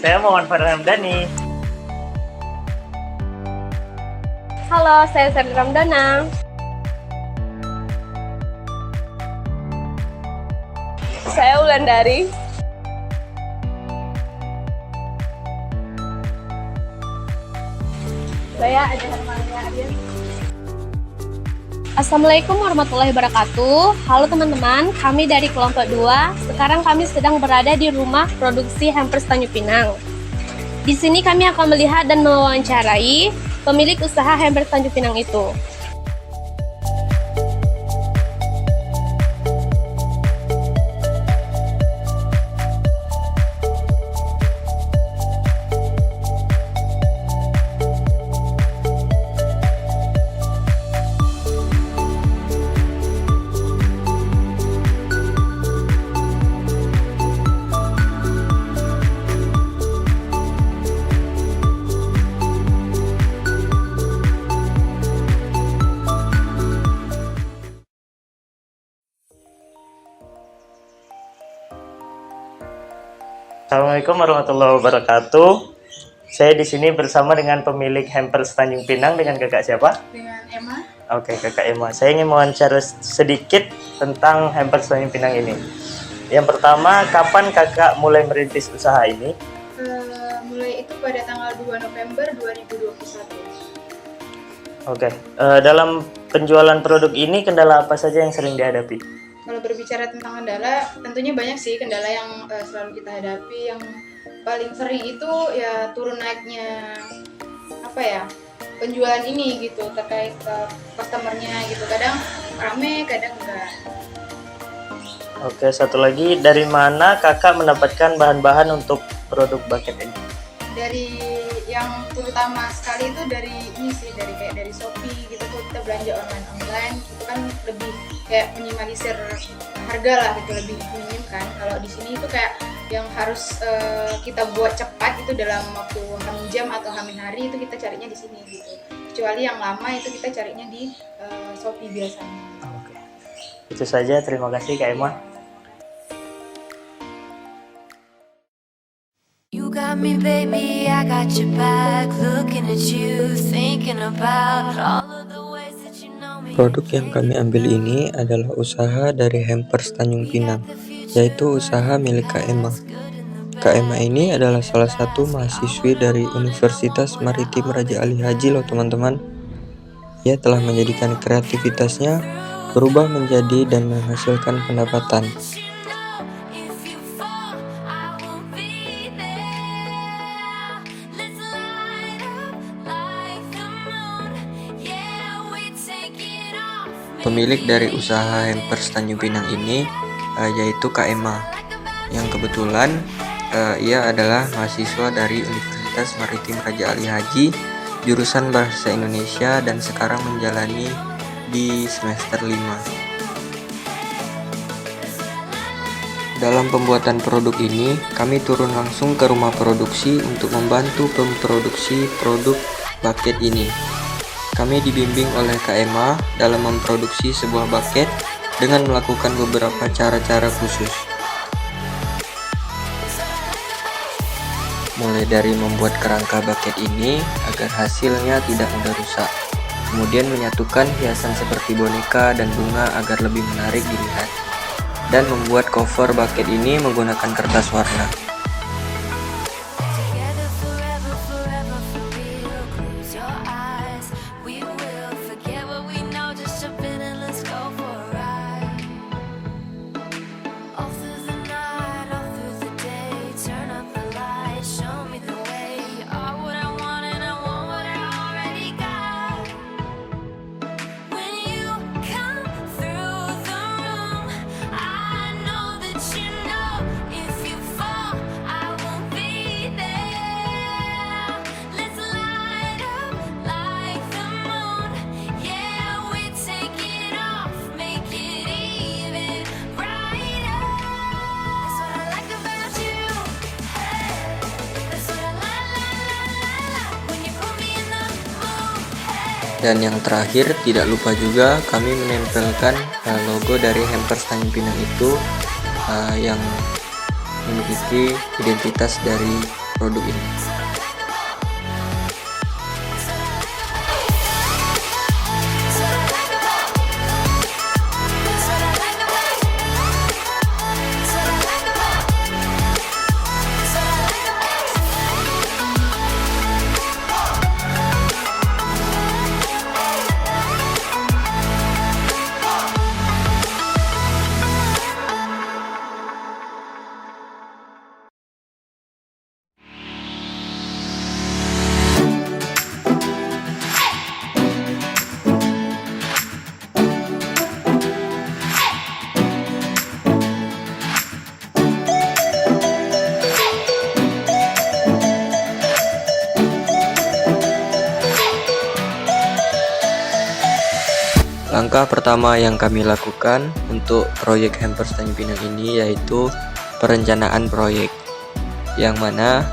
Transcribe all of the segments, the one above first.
Saya Muhammad Farhan Ramdhani. Halo, saya Sari Ramdana. Saya Wulandari. Saya ada Hermania Aryan. Assalamualaikum warahmatullahi wabarakatuh. Halo teman-teman, kami dari kelompok 2. Sekarang kami sedang berada di rumah produksi hampers Tanjung Pinang. Di sini kami akan melihat dan mewawancarai pemilik usaha hampers Tanjung Pinang itu. Assalamualaikum warahmatullahi wabarakatuh. Saya di sini bersama dengan pemilik hampers Tanjung Pinang dengan kakak siapa? Dengan Emma. Oke, kakak Emma. Saya ingin mewawancara sedikit tentang hampers Tanjung Pinang ini. Yang pertama, kapan kakak mulai merintis usaha ini? Mulai itu pada tanggal 2 November 2021. Oke, dalam penjualan produk ini kendala apa saja yang sering dihadapi? Kalau berbicara tentang kendala, tentunya banyak sih kendala yang selalu kita hadapi. Yang paling sering itu ya turun naiknya penjualan ini gitu, terkait ke customernya gitu. Kadang rame, kadang enggak. Oke, satu lagi, dari mana kakak mendapatkan bahan-bahan untuk produk bucket ini? Dari yang terutama sekali itu dari ini sih, dari Shopee gitu tuh, kita belanja online itu kan lebih kayak minimalisir harga lah gitu, lebih minim kan. Kalau di sini itu kayak yang harus kita buat cepat itu dalam waktu jam atau hari itu kita carinya di sini gitu. Kecuali yang lama itu kita carinya di Shopee biasanya. Oke. Itu saja, terima kasih Kak Emma. You got me baby, I got your back, looking at you, thinking about all of the ways that you know me. Produk yang kami ambil ini adalah usaha dari hampers Tanjung Pinang, yaitu usaha milik Kak Emma. Kak Emma ini adalah salah satu mahasiswi dari Universitas Maritim Raja Ali Haji loh teman-teman. Ia telah menjadikan kreativitasnya berubah menjadi dan menghasilkan pendapatan. Pemilik dari usaha hampers Tanjung Pinang ini yaitu Kak Emma, yang kebetulan ia adalah mahasiswa dari Universitas Maritim Raja Ali Haji jurusan Bahasa Indonesia dan sekarang menjalani di semester 5. Dalam pembuatan produk ini, kami turun langsung ke rumah produksi untuk membantu memproduksi produk bucket ini. Kami dibimbing oleh Kak Emma dalam memproduksi sebuah bucket dengan melakukan beberapa cara-cara khusus. Mulai dari membuat kerangka bucket ini agar hasilnya tidak mudah rusak. Kemudian menyatukan hiasan seperti boneka dan bunga agar lebih menarik dilihat. Dan membuat cover bucket ini menggunakan kertas warna. Dan yang terakhir, tidak lupa juga kami menempelkan logo dari hampers Tanjung Pinang itu yang memiliki identitas dari produk ini. Langkah pertama yang kami lakukan untuk proyek Hampers Tanjung Pinang ini yaitu perencanaan proyek, yang mana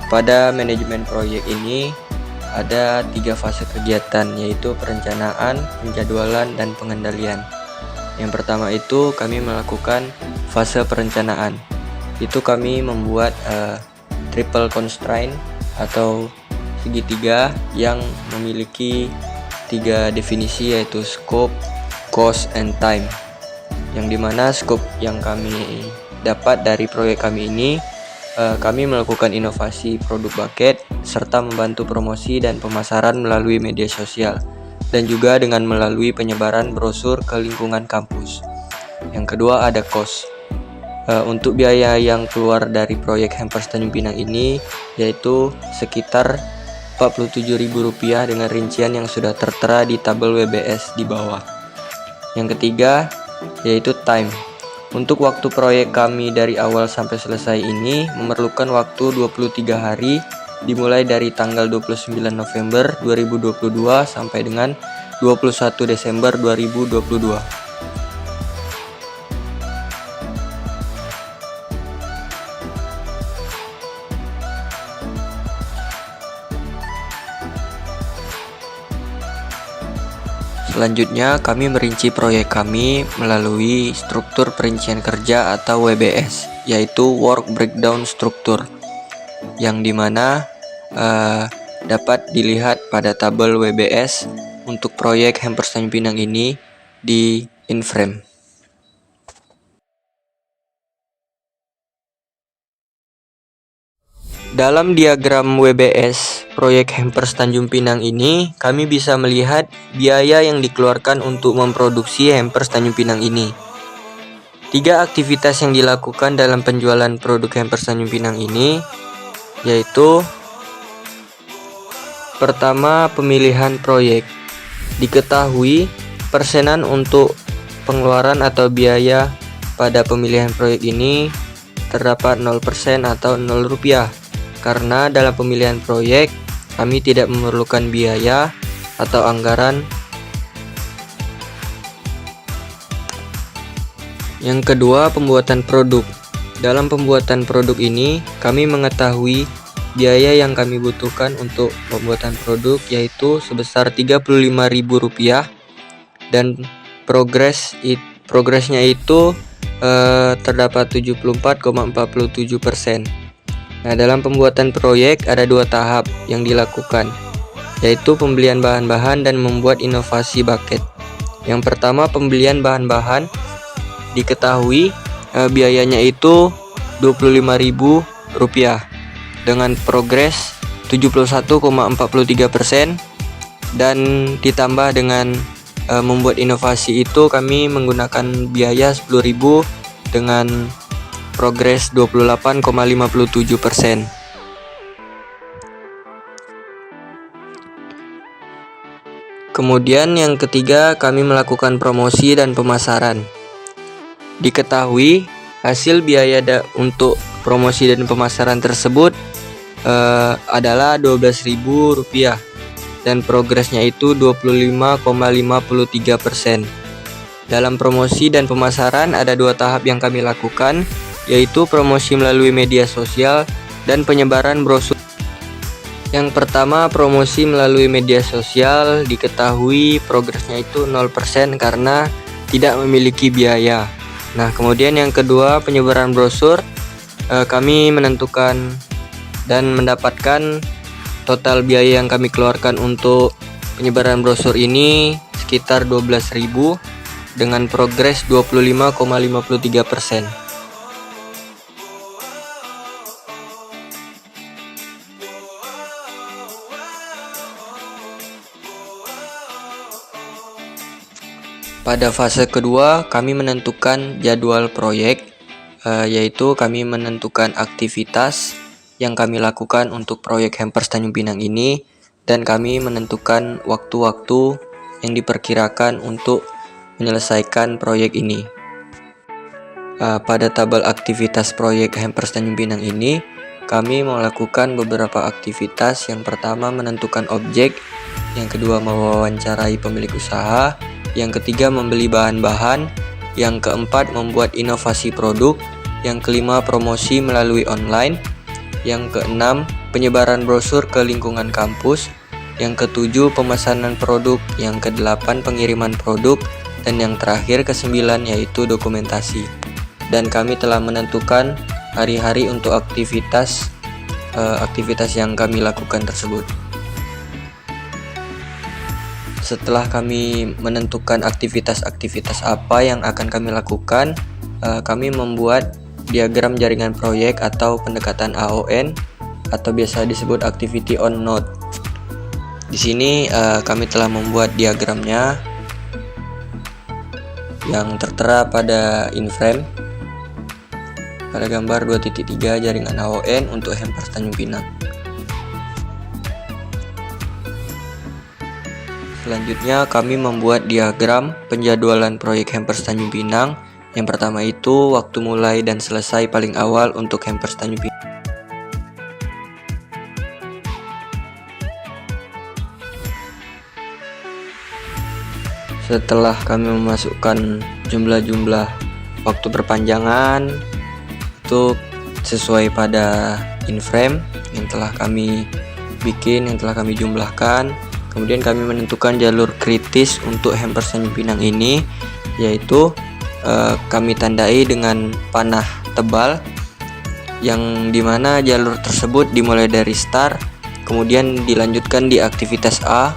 pada manajemen proyek ini ada 3 fase kegiatan, yaitu perencanaan, penjadwalan, dan pengendalian. Yang pertama itu kami melakukan fase perencanaan. Itu kami membuat triple constraint atau segitiga yang memiliki 3 definisi, yaitu scope, cost, and time. Yang dimana scope yang kami dapat dari proyek kami ini, kami melakukan inovasi produk bucket serta membantu promosi dan pemasaran melalui media sosial, dan juga dengan melalui penyebaran brosur ke lingkungan kampus. Yang kedua ada cost. Untuk biaya yang keluar dari proyek Hampers Tanjung Pinang ini yaitu sekitar Rp47.000 dengan rincian yang sudah tertera di tabel WBS di bawah. Yang ketiga yaitu time. Untuk waktu proyek kami dari awal sampai selesai ini memerlukan waktu 23 hari, dimulai dari tanggal 29 November 2022 sampai dengan 21 Desember 2022. Selanjutnya, kami merinci proyek kami melalui struktur perincian kerja atau WBS, yaitu Work Breakdown Struktur, yang dimana dapat dilihat pada tabel WBS untuk proyek Hampers Tanjung Pinang ini di inframe. Dalam diagram WBS proyek Hampers Tanjung Pinang ini, kami bisa melihat biaya yang dikeluarkan untuk memproduksi Hampers Tanjung Pinang ini. 3 aktivitas yang dilakukan dalam penjualan produk Hampers Tanjung Pinang ini yaitu: pertama, pemilihan proyek. Diketahui persenan untuk pengeluaran atau biaya pada pemilihan proyek ini terdapat 0% atau Rp0, karena dalam pemilihan proyek kami tidak memerlukan biaya atau anggaran. Yang kedua, pembuatan produk. Dalam pembuatan produk ini kami mengetahui biaya yang kami butuhkan untuk pembuatan produk yaitu sebesar Rp35.000, dan progresnya itu terdapat 74,47%. Nah, dalam pembuatan proyek ada 2 tahap yang dilakukan, yaitu pembelian bahan-bahan dan membuat inovasi bucket. Yang pertama, pembelian bahan-bahan. Diketahui biayanya itu Rp25.000 dengan progres 71,43%, dan ditambah dengan membuat inovasi itu kami menggunakan biaya Rp10.000 dengan progres 28,57%. Kemudian yang ketiga, kami melakukan promosi dan pemasaran. Diketahui hasil biaya untuk promosi dan pemasaran tersebut adalah Rp12.000 dan progresnya itu 25,53%. Dalam promosi dan pemasaran ada 2 tahap yang kami lakukan, yaitu promosi melalui media sosial dan penyebaran brosur. Yang pertama, promosi melalui media sosial. Diketahui progresnya itu 0% karena tidak memiliki biaya. Nah, kemudian yang kedua, penyebaran brosur. kami menentukan dan mendapatkan total biaya yang kami keluarkan untuk penyebaran brosur ini sekitar 12.000 dengan progres 25,53%. Pada fase kedua, kami menentukan jadwal proyek, yaitu kami menentukan aktivitas yang kami lakukan untuk proyek Hampers Tanjung Pinang ini, dan kami menentukan waktu-waktu yang diperkirakan untuk menyelesaikan proyek ini. Pada tabel aktivitas proyek Hampers Tanjung Pinang ini, kami melakukan beberapa aktivitas. Yang pertama, menentukan objek, yang kedua, mewawancarai pemilik usaha, yang ketiga, membeli bahan-bahan, yang keempat, membuat inovasi produk, yang kelima, promosi melalui online, yang keenam, penyebaran brosur ke lingkungan kampus, yang ketujuh, pemesanan produk, yang kedelapan, pengiriman produk, dan yang terakhir kesembilan yaitu dokumentasi. Dan kami telah menentukan hari-hari untuk aktivitas yang kami lakukan tersebut. Setelah kami menentukan aktivitas-aktivitas apa yang akan kami lakukan, kami membuat diagram jaringan proyek atau pendekatan AON atau biasa disebut activity on node. Di sini kami telah membuat diagramnya yang tertera pada inframe pada gambar 2.3 jaringan AON untuk Hampers Tanjung Pinang. Selanjutnya kami membuat diagram penjadwalan proyek Hampers Tanjung Pinang. Yang pertama itu waktu mulai dan selesai paling awal untuk Hampers Tanjung Pinang. Setelah kami memasukkan jumlah-jumlah waktu perpanjangan itu sesuai pada inframe yang telah kami bikin, yang telah kami jumlahkan. Kemudian kami menentukan jalur kritis untuk Hampers Tanjung Pinang ini, yaitu kami tandai dengan panah tebal, yang dimana jalur tersebut dimulai dari start, kemudian dilanjutkan di aktivitas A,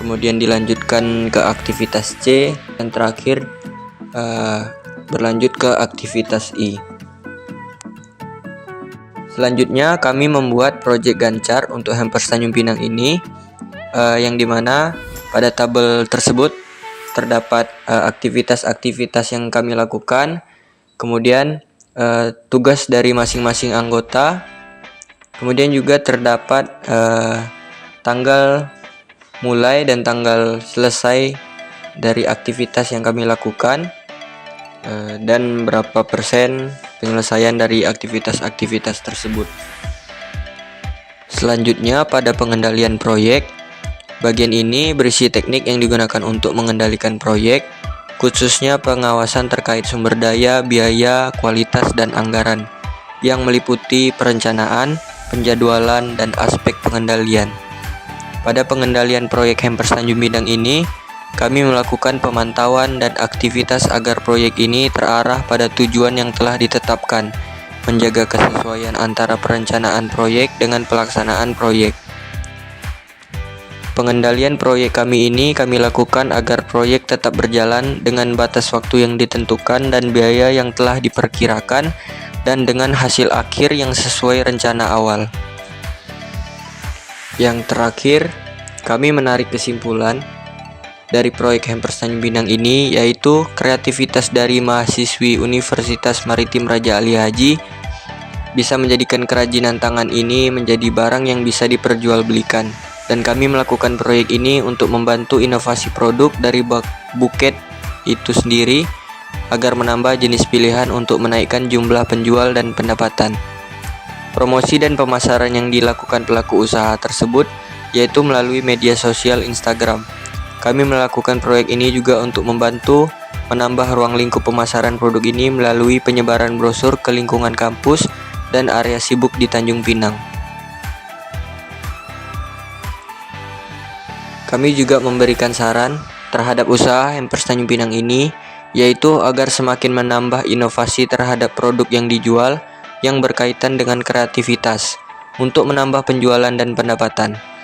kemudian dilanjutkan ke aktivitas C, dan terakhir berlanjut ke aktivitas I. Selanjutnya kami membuat proyek gancar untuk Hampers Tanjung Pinang ini, yang dimana pada tabel tersebut terdapat aktivitas-aktivitas yang kami lakukan, kemudian tugas dari masing-masing anggota, kemudian juga terdapat tanggal mulai dan tanggal selesai dari aktivitas yang kami lakukan, dan berapa persen penyelesaian dari aktivitas-aktivitas tersebut. Selanjutnya pada pengendalian proyek, bagian ini berisi teknik yang digunakan untuk mengendalikan proyek, khususnya pengawasan terkait sumber daya, biaya, kualitas, dan anggaran, yang meliputi perencanaan, penjadwalan, dan aspek pengendalian. Pada pengendalian proyek Hampers Tanjung Pinang ini, kami melakukan pemantauan dan aktivitas agar proyek ini terarah pada tujuan yang telah ditetapkan, menjaga kesesuaian antara perencanaan proyek dengan pelaksanaan proyek. Pengendalian proyek kami ini kami lakukan agar proyek tetap berjalan dengan batas waktu yang ditentukan dan biaya yang telah diperkirakan, dan dengan hasil akhir yang sesuai rencana awal. Yang terakhir, kami menarik kesimpulan dari proyek Hampers Tanjung Pinang ini, yaitu kreativitas dari mahasiswi Universitas Maritim Raja Ali Haji bisa menjadikan kerajinan tangan ini menjadi barang yang bisa diperjualbelikan. Dan kami melakukan proyek ini untuk membantu inovasi produk dari buket itu sendiri agar menambah jenis pilihan untuk menaikkan jumlah penjual dan pendapatan. Promosi dan pemasaran yang dilakukan pelaku usaha tersebut yaitu melalui media sosial Instagram. Kami melakukan proyek ini juga untuk membantu menambah ruang lingkup pemasaran produk ini melalui penyebaran brosur ke lingkungan kampus dan area sibuk di Tanjung Pinang. Kami juga memberikan saran terhadap usaha Hampers Tanjung Pinang ini, yaitu agar semakin menambah inovasi terhadap produk yang dijual yang berkaitan dengan kreativitas untuk menambah penjualan dan pendapatan.